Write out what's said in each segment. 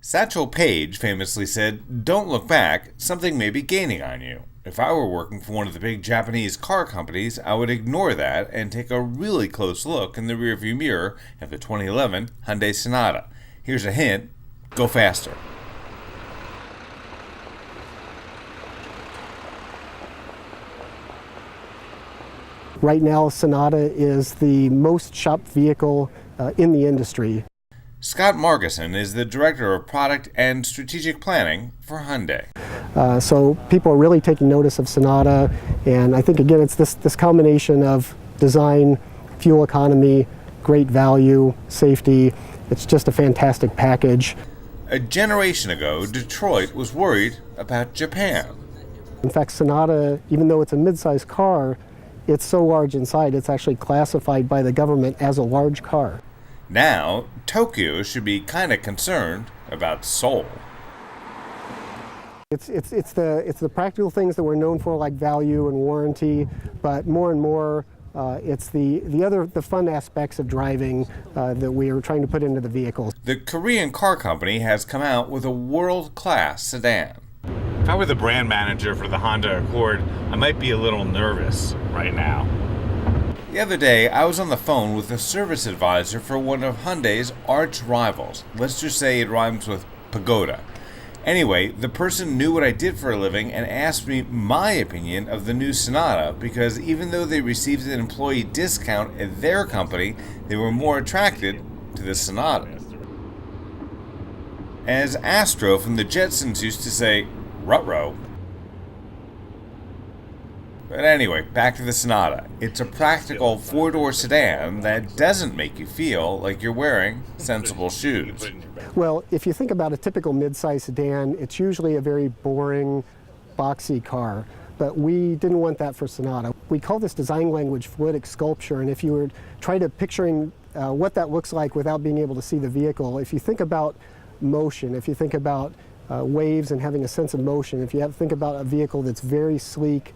Satchel Paige famously said, "Don't look back, something may be gaining on you." If I were working for one of the big Japanese car companies, I would ignore that and take a really close look in the rearview mirror at the 2011 Hyundai Sonata. Here's a hint: go faster. Right now, Sonata is the most shopped vehicle in the industry. Scott Margison is the Director of Product and Strategic Planning for Hyundai. So people are really taking notice of Sonata, and I think again it's this combination of design, fuel economy, great value, safety. It's just a fantastic package. A generation ago, Detroit was worried about Japan. In fact, Sonata, even though it's a mid-size car, it's so large inside it's actually classified by the government as a large car. Now, Tokyo should be kind of concerned about Seoul. It's the practical things that we're known for, like value and warranty, but more and more it's the fun aspects of driving that we are trying to put into the vehicles. The Korean car company has come out with a world-class sedan. If I were the brand manager for the Honda Accord, I might be a little nervous right now. The other day, I was on the phone with a service advisor for one of Hyundai's arch rivals. Let's just say it rhymes with pagoda. Anyway, the person knew what I did for a living and asked me my opinion of the new Sonata because even though they received an employee discount at their company, they were more attracted to the Sonata. As Astro from the Jetsons used to say, "Ruh-roh." But anyway, back to the Sonata. It's a practical four-door sedan that doesn't make you feel like you're wearing sensible shoes. Well, if you think about a typical mid-size sedan, it's usually a very boring, boxy car. But we didn't want that for Sonata. We call this design language fluidic sculpture, and if you were trying to picturing what that looks like without being able to see the vehicle, if you think about motion, if you think about waves and having a sense of motion, if you think about a vehicle that's very sleek,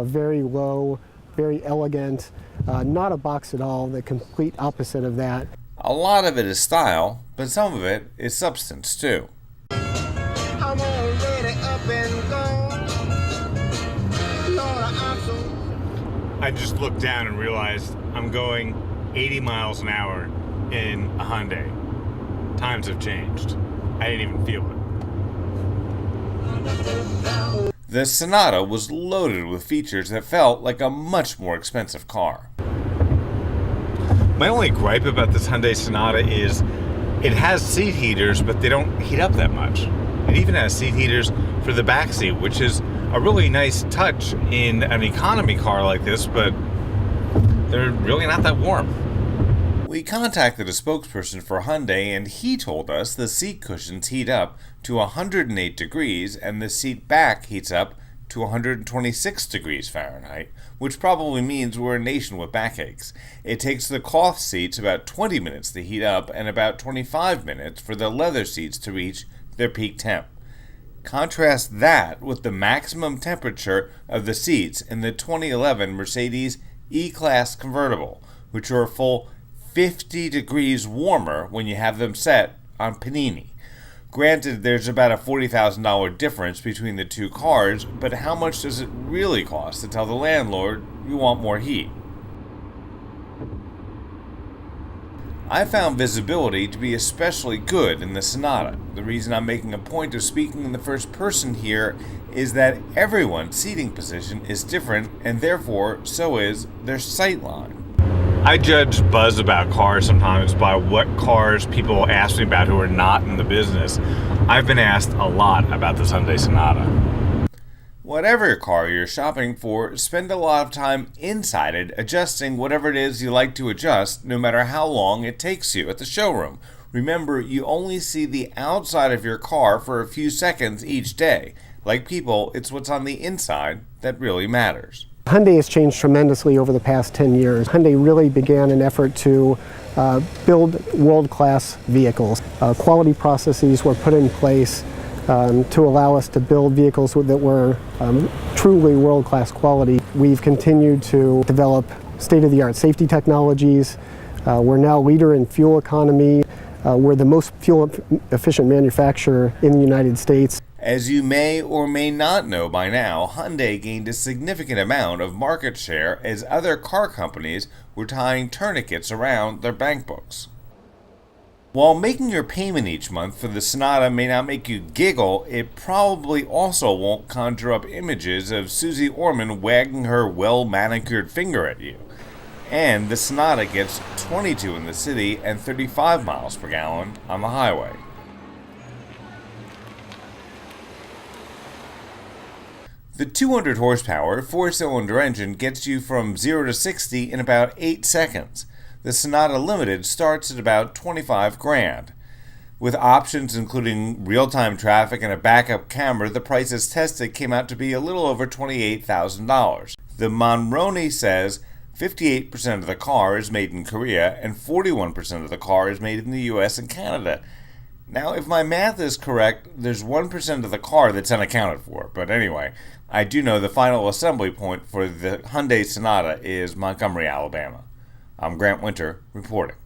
very low, very elegant, not a box at all, the complete opposite of that. A lot of it is style, but some of it is substance too. I'm already up and gone. Lord, I'm so... I just looked down and realized I'm going 80 miles an hour in a Hyundai. Times have changed. I didn't even feel it. The Sonata was loaded with features that felt like a much more expensive car. My only gripe about this Hyundai Sonata is it has seat heaters, but they don't heat up that much. It even has seat heaters for the backseat, which is a really nice touch in an economy car like this, but they're really not that warm. We contacted a spokesperson for Hyundai and he told us the seat cushions heat up to 108 degrees and the seat back heats up to 126 degrees Fahrenheit, which probably means we're a nation with backaches. It takes the cloth seats about 20 minutes to heat up and about 25 minutes for the leather seats to reach their peak temp. Contrast that with the maximum temperature of the seats in the 2011 Mercedes E-Class convertible, which are a full 50 degrees warmer when you have them set on panini. Granted, there's about a $40,000 difference between the two cars, but how much does it really cost to tell the landlord you want more heat? I found visibility to be especially good in the Sonata. The reason I'm making a point of speaking in the first person here is that everyone's seating position is different, and therefore so is their sight line. I judge buzz about cars sometimes by what cars people ask me about who are not in the business. I've been asked a lot about this Hyundai Sonata. Whatever car you're shopping for, spend a lot of time inside it adjusting whatever it is you like to adjust, no matter how long it takes you at the showroom. Remember, you only see the outside of your car for a few seconds each day. Like people, it's what's on the inside that really matters. Hyundai has changed tremendously over the past 10 years. Hyundai really began an effort to build world-class vehicles. Quality processes were put in place to allow us to build vehicles that were truly world-class quality. We've continued to develop state-of-the-art safety technologies. We're now leader in fuel economy. We're the most fuel-efficient manufacturer in the United States. As you may or may not know by now, Hyundai gained a significant amount of market share as other car companies were tying tourniquets around their bank books. While making your payment each month for the Sonata may not make you giggle, it probably also won't conjure up images of Susie Orman wagging her well-manicured finger at you. And the Sonata gets 22 in the city and 35 miles per gallon on the highway. The 200 horsepower four-cylinder engine gets you from 0 to 60 in about 8 seconds. The Sonata Limited starts at about $25,000. With options including real-time traffic and a backup camera, the prices tested came out to be a little over $28,000. The Monroney says 58% of the car is made in Korea and 41% of the car is made in the US and Canada. Now, if my math is correct, there's 1% of the car that's unaccounted for. But anyway, I do know the final assembly point for the Hyundai Sonata is Montgomery, Alabama. I'm Grant Winter, reporting.